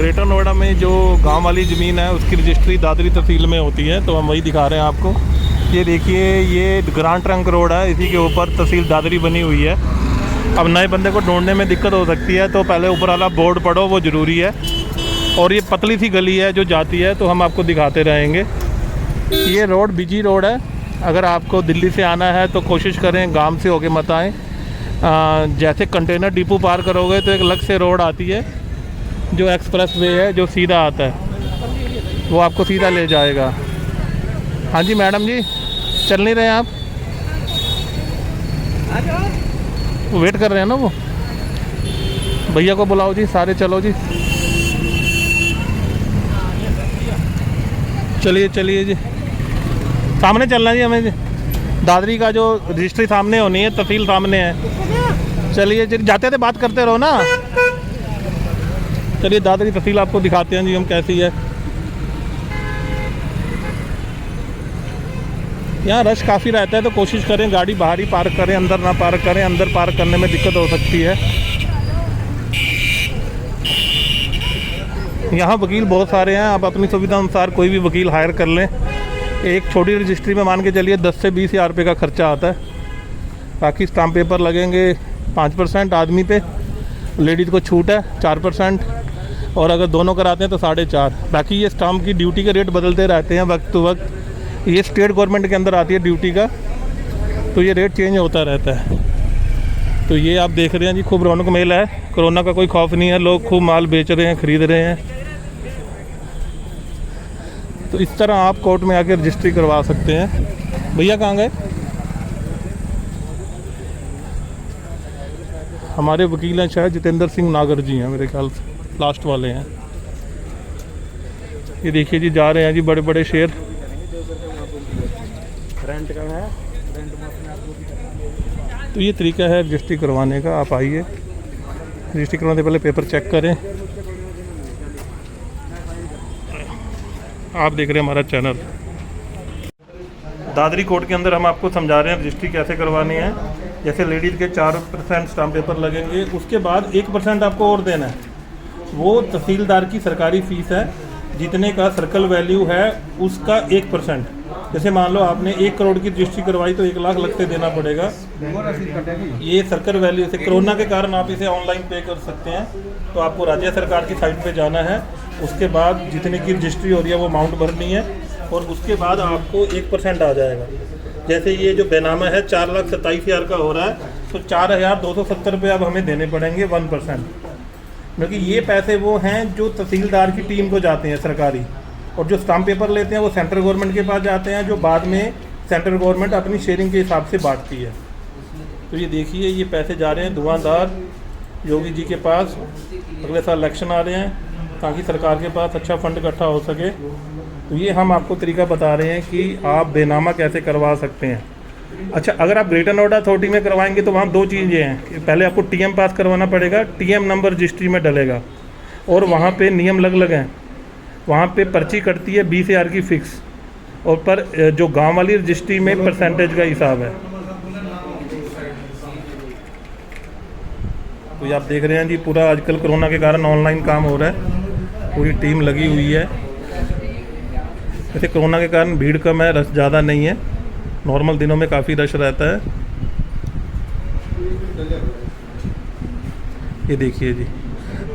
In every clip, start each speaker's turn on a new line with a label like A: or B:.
A: Greater Noida में जो गांव वाली ज़मीन है उसकी रजिस्ट्री दादरी तहसील में होती है, तो हम वही दिखा रहे हैं आपको। ये देखिए, ये ग्रांड ट्रंक रोड है, इसी के ऊपर तहसील दादरी बनी हुई है। अब नए बंदे को ढूंढने में दिक्कत हो सकती है, तो पहले ऊपर वाला बोर्ड पढ़ो, वो ज़रूरी है। और ये पतली सी गली है जो जाती है, तो हम आपको दिखाते रहेंगे। ये रोड बिजी रोड है। अगर आपको दिल्ली से आना है तो कोशिश करें गांव से होके मत आएँ। जैसे कंटेनर डिपो पार करोगे तो एक अलग से रोड आती है जो एक्सप्रेस वे है, जो सीधा आता है, वो आपको सीधा ले जाएगा। हाँ जी मैडम जी, चल नहीं रहे आप? वेट कर रहे हैं ना वो। भैया को बुलाओ जी, सारे चलो जी। चलिए चलिए जी, सामने चलना जी हमें जी। दादरी का जो रजिस्ट्री सामने होनी है, तहसील सामने है। चलिए जी, जाते थे बात करते रहो ना। चलिए दादरी तहसील आपको दिखाते हैं जी हम कैसी है। यहाँ रश काफ़ी रहता है, तो कोशिश करें गाड़ी बाहर ही पार्क करें, अंदर ना पार्क करें। अंदर पार्क करने में दिक्कत हो सकती है। यहाँ वकील बहुत सारे हैं, आप अपनी सुविधा अनुसार कोई भी वकील हायर कर लें। एक छोटी रजिस्ट्री में मान के चलिए 10 से 20 हज़ार रुपये का खर्चा आता है। बाकी स्टाम्प पेपर लगेंगे 5% आदमी पे, लेडीज़ को छूट है 4%, और अगर दोनों कराते हैं तो 4.5। बाकी ये स्टाम्प की ड्यूटी के रेट बदलते रहते हैं वक्त टू वक्त। ये स्टेट गवर्नमेंट के अंदर आती है ड्यूटी का, तो ये रेट चेंज होता रहता है। तो ये आप देख रहे हैं जी, खूब रौनक मेला है। कोरोना का कोई खौफ नहीं है, लोग खूब माल बेच रहे हैं, ख़रीद रहे हैं। तो इस तरह आप कोर्ट में आकर रजिस्ट्री करवा सकते हैं। भैया कहाँ गए? हमारे वकील हैं शायद जितेंद्र सिंह नागर जी हैं मेरे ख्याल से, लास्ट वाले हैं। ये देखिए जी, जा रहे हैं जी बड़े बड़े शेर।
B: रेंट का है,
A: तो ये तरीका है रजिस्ट्री करवाने का। आप आइए, रजिस्ट्री करवाने से पहले पेपर चेक करें। आप देख रहे हैं हमारा चैनल। दादरी कोर्ट के अंदर हम आपको समझा रहे हैं रजिस्ट्री कैसे करवानी है। जैसे लेडीज़ के 4% स्टाम्प पेपर लगेंगे, उसके बाद 1% आपको और देना है। वो तहसीलदार की सरकारी फ़ीस है, जितने का सर्कल वैल्यू है उसका 1%। जैसे मान लो आपने 1 करोड़ की रजिस्ट्री करवाई तो 1 लाख अलग से देना पड़ेगा। ये सर्कल वैल्यू से, कोरोना के कारण आप इसे ऑनलाइन पे कर सकते हैं। तो आपको राज्य सरकार की साइट पे जाना है, उसके बाद जितने की रजिस्ट्री हो रही है वो अमाउंट भरनी है, और उसके बाद आपको 1% आ जाएगा। जैसे ये जो बेनामा है 4,27,000 का हो रहा है, तो 4,270 रुपये अब हमें देने पड़ेंगे 1%। क्योंकि ये पैसे वो हैं जो तहसीलदार की टीम को जाते हैं सरकारी, और जो स्टाम्प पेपर लेते हैं वो सेंट्रल गवर्नमेंट के पास जाते हैं, जो बाद में सेंट्रल गवर्नमेंट अपनी शेयरिंग के हिसाब से बांटती है। तो ये देखिए, ये पैसे जा रहे हैं धुआंधार योगी जी के पास। अगले साल इलेक्शन आ रहे हैं, ताकि सरकार के पास अच्छा फंड इकट्ठा हो सके। तो ये हम आपको तरीका बता रहे हैं कि आप बेनामा कैसे करवा सकते हैं। अच्छा, अगर आप ग्रेटर नोएडा अथॉरिटी में करवाएंगे तो वहाँ 2 चीज़ें हैं कि पहले आपको TM पास करवाना पड़ेगा, TM नंबर रजिस्ट्री में डलेगा, और वहाँ पे नियम अलग हैं। वहाँ पे पर्ची कटती है 20,000 की फ़िक्स, और पर जो गांव वाली रजिस्ट्री में परसेंटेज का हिसाब है। तो ये आप देख रहे हैं जी, पूरा आजकल कोरोना के कारण ऑनलाइन काम हो रहा है, पूरी टीम लगी हुई है। वैसे कोरोना के कारण भीड़ कम है, रश ज़्यादा नहीं है। नॉर्मल दिनों में काफ़ी रश रहता है। ये देखिए जी,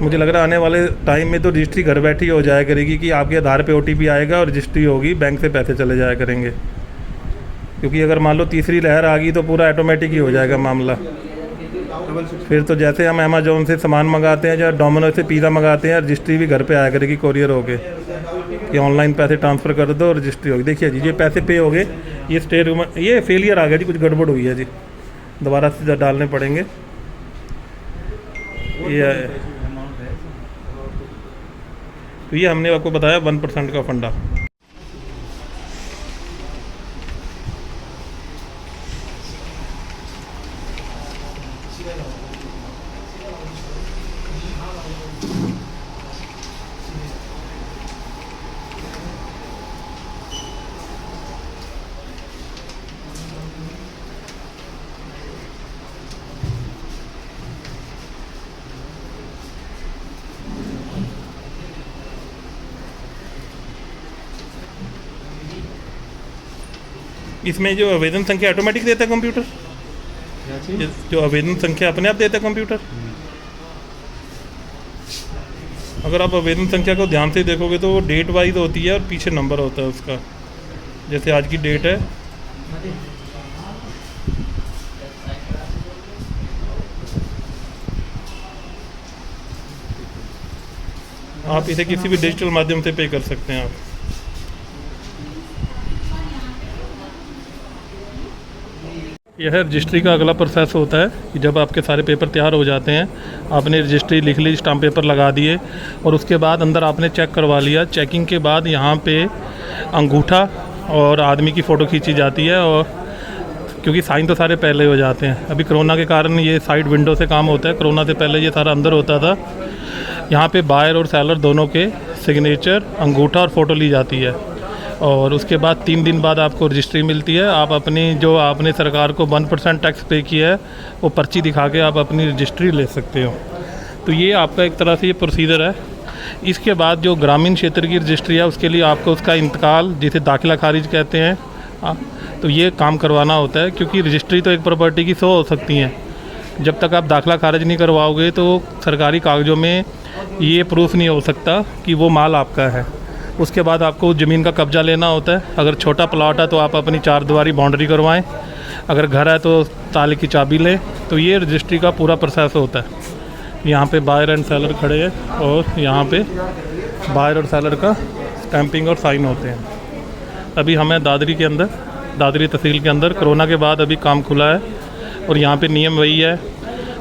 A: मुझे लग रहा है आने वाले टाइम में तो रजिस्ट्री घर बैठी हो जाया करेगी कि आपके आधार पे OTP आएगा और रजिस्ट्री होगी, बैंक से पैसे चले जाया करेंगे। क्योंकि अगर मान लो तीसरी लहर आ गई तो पूरा ऑटोमेटिक ही हो जाएगा मामला। फिर तो जैसे हम अमेजोन से सामान मंगाते हैं या डोमिनोज से पिज़्ज़ा मंगाते हैं, रजिस्ट्री भी घर पे आया करेगी कोरियर होके, कि ऑनलाइन पैसे ट्रांसफ़र कर दो और रजिस्ट्री होगी। देखिए जी, ये पैसे पे हो गए। ये स्टेट ये फेलियर आ गया जी, कुछ गड़बड़ हुई है जी, दोबारा से डालने पड़ेंगे। ये हमने आपको बताया 1% का फंडा। इसमें जो आवेदन संख्या ऑटोमेटिक देता है कंप्यूटर, जो आवेदन संख्या अपने आप देता है कंप्यूटर। अगर आप आवेदन संख्या को ध्यान से देखोगे तो वो डेट वाइज होती है और पीछे नंबर होता है उसका। जैसे आज की डेट है, आप इसे किसी भी डिजिटल माध्यम से पे कर सकते हैं आप। यह रजिस्ट्री का अगला प्रोसेस होता है कि जब आपके सारे पेपर तैयार हो जाते हैं, आपने रजिस्ट्री लिख ली, स्टाम्प पेपर लगा दिए और उसके बाद अंदर आपने चेक करवा लिया। चेकिंग के बाद यहाँ पे अंगूठा और आदमी की फ़ोटो खींची जाती है, और क्योंकि साइन तो सारे पहले हो जाते हैं। अभी कोरोना के कारण ये साइड विंडो से काम होता है, कोरोना से पहले ये सारा अंदर होता था। यहाँ पे बायर और सेलर दोनों के सिग्नेचर, अंगूठा और फ़ोटो ली जाती है, और उसके बाद 3 दिन बाद आपको रजिस्ट्री मिलती है। आप अपनी जो आपने सरकार को 1% टैक्स पे किया है वो पर्ची दिखा के आप अपनी रजिस्ट्री ले सकते हो। तो ये आपका एक तरह से ये प्रोसीजर है। इसके बाद जो ग्रामीण क्षेत्र की रजिस्ट्री है उसके लिए आपको उसका इंतकाल, जिसे दाखिला खारिज कहते हैं, तो ये काम करवाना होता है। क्योंकि रजिस्ट्री तो एक प्रॉपर्टी की 100 हो सकती हैं, जब तक आप दाखिला खारिज नहीं करवाओगे तो सरकारी कागज़ों में ये प्रूफ नहीं हो सकता कि वो माल आपका है। उसके बाद आपको ज़मीन का कब्जा लेना होता है। अगर छोटा प्लॉट है तो आप अपनी 4 दीवारी बाउंड्री करवाएं, अगर घर है तो ताले की चाबी लें। तो ये रजिस्ट्री का पूरा प्रोसेस होता है। यहाँ पे बायर एंड सेलर खड़े हैं और यहाँ पे बायर और सेलर का स्टैंपिंग और साइन होते हैं। अभी हमें दादरी के अंदर, दादरी तहसील के अंदर कोरोना के बाद अभी काम खुला है, और यहाँ पे नियम वही है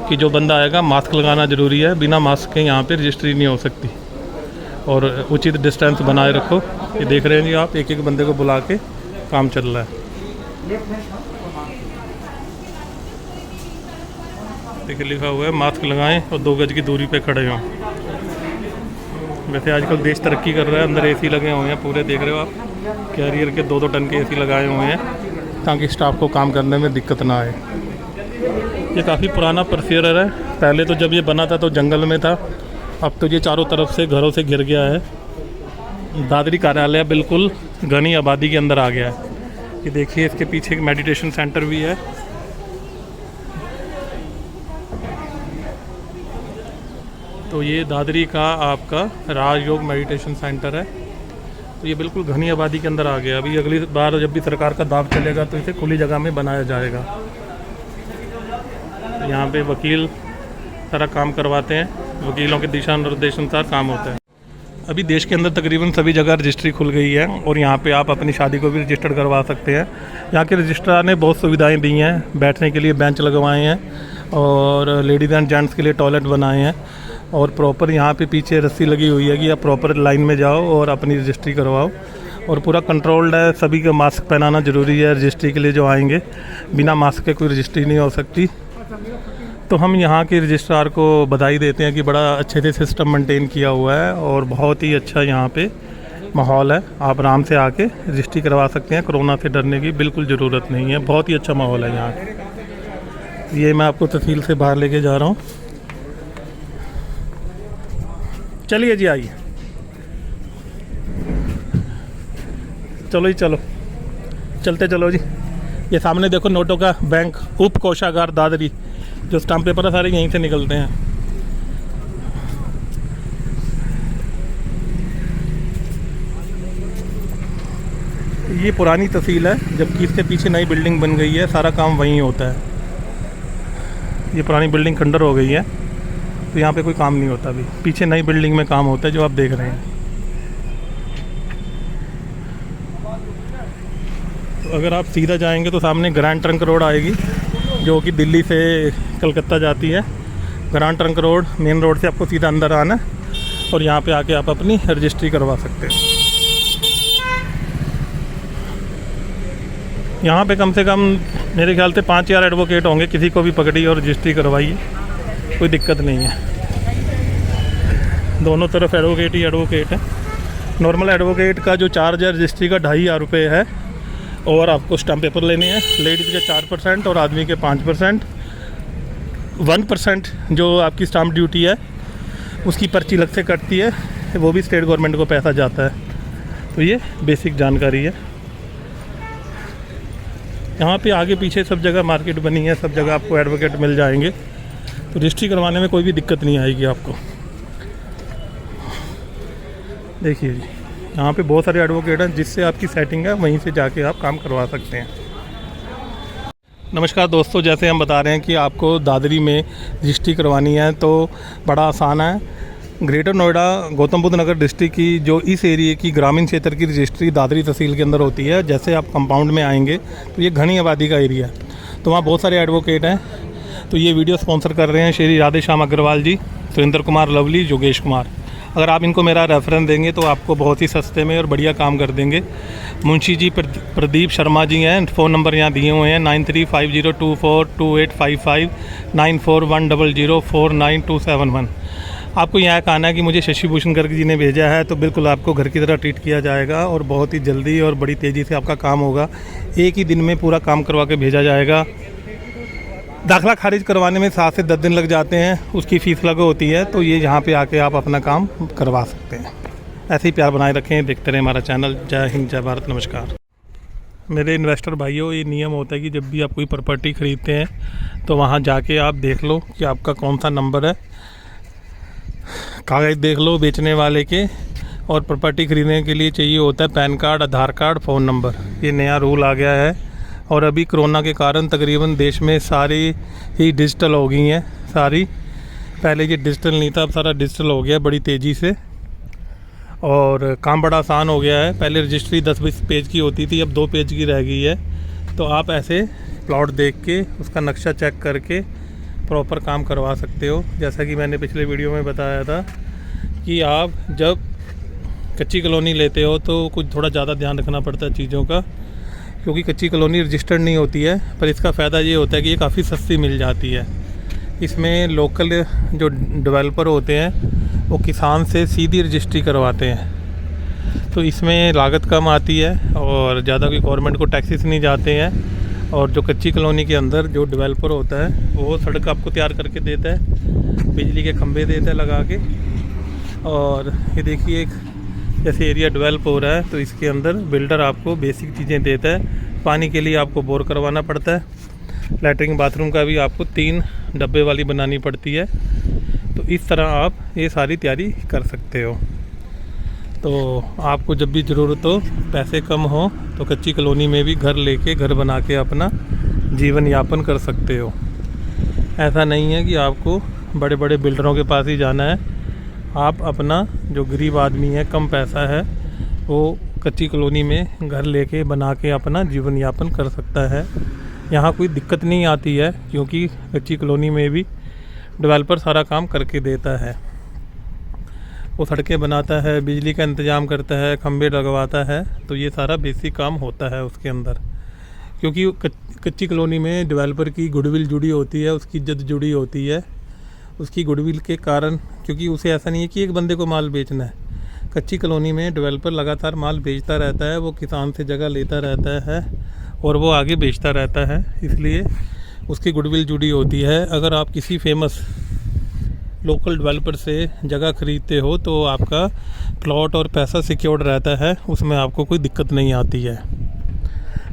A: कि जो बंदा आएगा मास्क लगाना ज़रूरी है। बिना मास्क के यहाँ पे रजिस्ट्री नहीं हो सकती, और उचित डिस्टेंस बनाए रखो। ये देख रहे हैं जी आप, एक एक बंदे को बुला के काम चल रहा है। देखिए लिखा हुआ है मास्क लगाएं और 2 गज की दूरी पे खड़े हों। वैसे आजकल देश तरक्की कर रहा है, अंदर एसी लगे हुए हैं पूरे, देख रहे हो आप, कैरियर के 2-2 टन के एसी लगाए हुए हैं ताकि स्टाफ को काम करने में दिक्कत ना आए। ये काफ़ी पुराना प्रोसीजर है। पहले तो जब ये बना था तो जंगल में था, अब तो ये चारों तरफ से घरों से घिर गया है। दादरी कार्यालय बिल्कुल घनी आबादी के अंदर आ गया है। ये देखिए, इसके पीछे एक मेडिटेशन सेंटर भी है। तो ये दादरी का आपका राजयोग मेडिटेशन सेंटर है। तो ये बिल्कुल घनी आबादी के अंदर आ गया। अभी अगली बार जब भी सरकार का दाव चलेगा तो इसे खुली जगह में बनाया जाएगा। यहाँ पे वकील सारा काम करवाते हैं, वकीलों के दिशा निर्देश अनुसार काम होता है। अभी देश के अंदर तकरीबन सभी जगह रजिस्ट्री खुल गई है, और यहाँ पे आप अपनी शादी को भी रजिस्टर्ड करवा सकते हैं। यहाँ के रजिस्ट्रार ने बहुत सुविधाएं दी हैं, बैठने के लिए बेंच लगवाए हैं, और लेडीज़ एंड जेंट्स के लिए टॉयलेट बनाए हैं, और प्रॉपर यहाँ पे पीछे रस्सी लगी हुई है कि आप प्रॉपर लाइन में जाओ और अपनी रजिस्ट्री करवाओ। और पूरा कंट्रोल्ड है, सभी का मास्क पहनाना ज़रूरी है। रजिस्ट्री के लिए जो आएंगे, बिना मास्क के कोई रजिस्ट्री नहीं हो सकती। तो हम यहाँ के रजिस्ट्रार को बधाई देते हैं कि बड़ा अच्छे से सिस्टम मेंटेन किया हुआ है, और बहुत ही अच्छा यहाँ पे माहौल है। आप आराम से आके रजिस्ट्री करवा सकते हैं, कोरोना से डरने की बिल्कुल ज़रूरत नहीं है। बहुत ही अच्छा माहौल है यहाँ। ये मैं आपको तहसील से बाहर लेके जा रहा हूँ। चलिए जी, आइए, चलो जी, चलो चलते चलो जी। ये सामने देखो नोटों का बैंक, उप कोषागार दादरी। जो स्टाम्प पेपर है सारे यहीं से निकलते हैं। ये पुरानी तहसील है, जबकि इसके पीछे नई बिल्डिंग बन गई है, सारा काम वहीं होता है। ये पुरानी बिल्डिंग खंडर हो गई है, तो यहाँ पे कोई काम नहीं होता। अभी पीछे नई बिल्डिंग में काम होता है, जो आप देख रहे हैं। तो अगर आप सीधा जाएंगे तो सामने ग्रैंड ट्रंक रोड आएगी, जो कि दिल्ली से कलकत्ता जाती है। Grand trunk road, main road से आपको सीधा अंदर आना, और यहाँ पे आके आप अपनी रजिस्ट्री करवा सकते हैं। यहाँ पे कम से कम मेरे ख्याल से 5 एडवोकेट होंगे, किसी को भी पकड़िए और रजिस्ट्री करवाइए, कोई दिक्कत नहीं है। दोनों तरफ एडवोकेट ही एडवोकेट है। नॉर्मल एडवोकेट का जो चार्ज है रजिस्ट्री का 2,500 रुपये है, और आपको स्टाम्प पेपर लेने हैं। लेडीज़ के 4% और आदमी के 5%। 1% जो आपकी स्टाम्प ड्यूटी है उसकी पर्ची अलग से कटती है, वो भी स्टेट गवर्नमेंट को पैसा जाता है। तो ये बेसिक जानकारी है। यहाँ पे आगे पीछे सब जगह मार्केट बनी है, सब जगह आपको एडवोकेट मिल जाएंगे, तो रजिस्ट्री करवाने में कोई भी दिक्कत नहीं आएगी आपको। देखिए जी, यहाँ पे बहुत सारे एडवोकेट हैं, जिससे आपकी सेटिंग है वहीं से जाके आप काम करवा सकते हैं। नमस्कार दोस्तों, जैसे हम बता रहे हैं कि आपको दादरी में रजिस्ट्री करवानी है तो बड़ा आसान है। ग्रेटर नोएडा गौतम बुद्ध नगर डिस्ट्रिक्ट की जो इस एरिया की ग्रामीण क्षेत्र की रजिस्ट्री दादरी तहसील के अंदर होती है। जैसे आप कंपाउंड में आएंगे तो ये घनी आबादी का एरिया है, तो वहाँ बहुत सारे एडवोकेट हैं। तो ये वीडियो स्पॉन्सर कर रहे हैं श्री राधे श्याम अग्रवाल जी, सुरेंद्र कुमार लवली, योगेश कुमार। अगर आप इनको मेरा रेफरेंस देंगे तो आपको बहुत ही सस्ते में और बढ़िया काम कर देंगे। मुंशी जी प्रदीप शर्मा जी हैं, फ़ोन नंबर यहाँ दिए हुए हैं 9350242855 9410049271। आपको यहाँ कहना है कि मुझे शशि भूषण गर्ग जी ने भेजा है, तो बिल्कुल आपको घर की तरह ट्रीट किया जाएगा और बहुत ही जल्दी और बड़ी तेज़ी से आपका काम होगा। एक ही दिन में पूरा काम करवा के भेजा जाएगा। दाखिला खारिज करवाने में 7 से 10 दिन लग जाते हैं, उसकी फ़ीस अलग होती है। तो ये यहाँ पे आके आप अपना काम करवा सकते हैं। ऐसे ही प्यार बनाए रखें, देखते रहें हमारा चैनल। जय हिंद, जय भारत, नमस्कार। मेरे इन्वेस्टर भाइयों, ये नियम होता है कि जब भी आप कोई प्रॉपर्टी ख़रीदते हैं तो वहाँ जाके आप देख लो कि आपका कौन सा नंबर है, कागज़ देख लो बेचने वाले के। और प्रॉपर्टी ख़रीदने के लिए चाहिए होता है पैन कार्ड, आधार कार्ड, फ़ोन नंबर। ये नया रूल आ गया है और अभी कोरोना के कारण तकरीबन देश में सारी ही डिजिटल हो गई हैं सारी। पहले ये डिजिटल नहीं था, अब सारा डिजिटल हो गया बड़ी तेज़ी से और काम बड़ा आसान हो गया है। पहले रजिस्ट्री 10-20 पेज की होती थी, अब 2 पेज की रह गई है। तो आप ऐसे प्लॉट देख के उसका नक्शा चेक करके प्रॉपर काम करवा सकते हो। जैसा कि मैंने पिछले वीडियो में बताया था कि आप जब कच्ची कॉलोनी लेते हो तो कुछ थोड़ा ज़्यादा ध्यान रखना पड़ता है चीज़ों का, क्योंकि कच्ची कॉलोनी रजिस्टर्ड नहीं होती है। पर इसका फ़ायदा ये होता है कि ये काफ़ी सस्ती मिल जाती है। इसमें लोकल जो डेवलपर होते हैं वो किसान से सीधी रजिस्ट्री करवाते हैं, तो इसमें लागत कम आती है और ज़्यादा कोई गवर्नमेंट को टैक्सेस नहीं जाते हैं। और जो कच्ची कॉलोनी के अंदर जो डेवलपर होता है वो सड़क आपको तैयार करके देता है, बिजली के खंभे देता है लगा के। और ये देखिए, एक जैसे एरिया डेवलप हो रहा है तो इसके अंदर बिल्डर आपको बेसिक चीज़ें देता है। पानी के लिए आपको बोर करवाना पड़ता है, लैट्रिन बाथरूम का भी आपको 3 डब्बे वाली बनानी पड़ती है। तो इस तरह आप ये सारी तैयारी कर सकते हो। तो आपको जब भी ज़रूरत हो, पैसे कम हो, तो कच्ची कॉलोनी में भी घर बना के अपना जीवन यापन कर सकते हो। ऐसा नहीं है कि आपको बड़े बड़े बिल्डरों के पास ही जाना है। आप अपना जो गरीब आदमी है, कम पैसा है, वो कच्ची कॉलोनी में घर लेके बना के अपना जीवन यापन कर सकता है। यहाँ कोई दिक्कत नहीं आती है, क्योंकि कच्ची कॉलोनी में भी डेवलपर सारा काम करके देता है। वो सड़कें बनाता है, बिजली का इंतज़ाम करता है, खंभे लगवाता है। तो ये सारा बेसिक काम होता है उसके अंदर, क्योंकि कच्ची कॉलोनी में डेवलपर की गुडविल जुड़ी होती है, उसकी इज्जत जुड़ी होती है। उसकी गुडविल के कारण, क्योंकि उसे ऐसा नहीं है कि एक बंदे को माल बेचना है। कच्ची कॉलोनी में डेवलपर लगातार माल बेचता रहता है, वो किसान से जगह लेता रहता है और वो आगे बेचता रहता है, इसलिए उसकी गुडविल जुड़ी होती है। अगर आप किसी फेमस लोकल डेवलपर से जगह ख़रीदते हो तो आपका प्लॉट और पैसा सिक्योर्ड रहता है, उसमें आपको कोई दिक्कत नहीं आती है।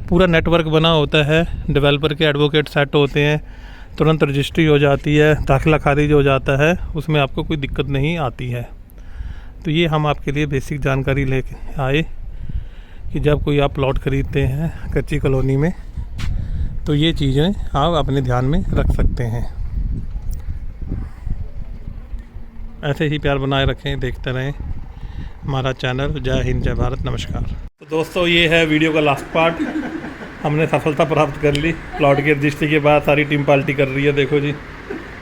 A: पूरा नेटवर्क बना होता है, डेवलपर के एडवोकेट सेट होते हैं, तुरंत रजिस्ट्री हो जाती है, दाखिला खारिज हो जाता है, उसमें आपको कोई दिक्कत नहीं आती है। तो ये हम आपके लिए बेसिक जानकारी लेके आए कि जब कोई आप प्लॉट ख़रीदते हैं कच्ची कॉलोनी में तो ये चीज़ें आप अपने ध्यान में रख सकते हैं। ऐसे ही प्यार बनाए रखें, देखते रहें हमारा चैनल। जय हिंद, जय भारत, नमस्कार। तो दोस्तों, ये है वीडियो का लास्ट पार्ट। हमने सफलता प्राप्त कर ली। प्लॉट की रजिस्ट्री के बाद सारी टीम पार्टी कर रही है। देखो जी,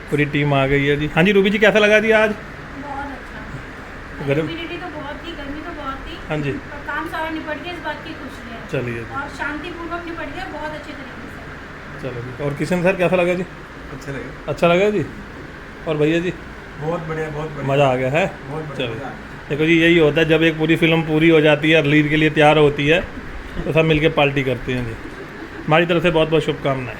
A: पूरी टीम आ गई है जी। हाँ जी, रूबी जी, कैसा लगा जी आज?
B: बहुत अच्छा।
A: गर्मी
B: तो बहुत थी, गर्मी तो बहुत थी।
A: हाँ जी,
B: काम सारा निपट गया, इस बात की खुशी है।
A: चलिए जी,
B: और शांतिपूर्वक निपट गया, बहुत अच्छे तरीके से।
A: चलो जी। और किशन सर, कैसा लगा जी? अच्छा लगा जी। और भैया जी?
C: बहुत बढ़िया, बहुत बढ़िया,
A: मज़ा आ गया है।
C: बहुत
A: चलो,
C: बढ़िया।
A: देखो जी, यही होता है जब एक पूरी फिल्म पूरी हो जाती है, रिलीज के लिए तैयार होती है, तो सब मिलके पार्टी करते हैं जी। हमारी तरफ से बहुत बहुत शुभकामनाएं।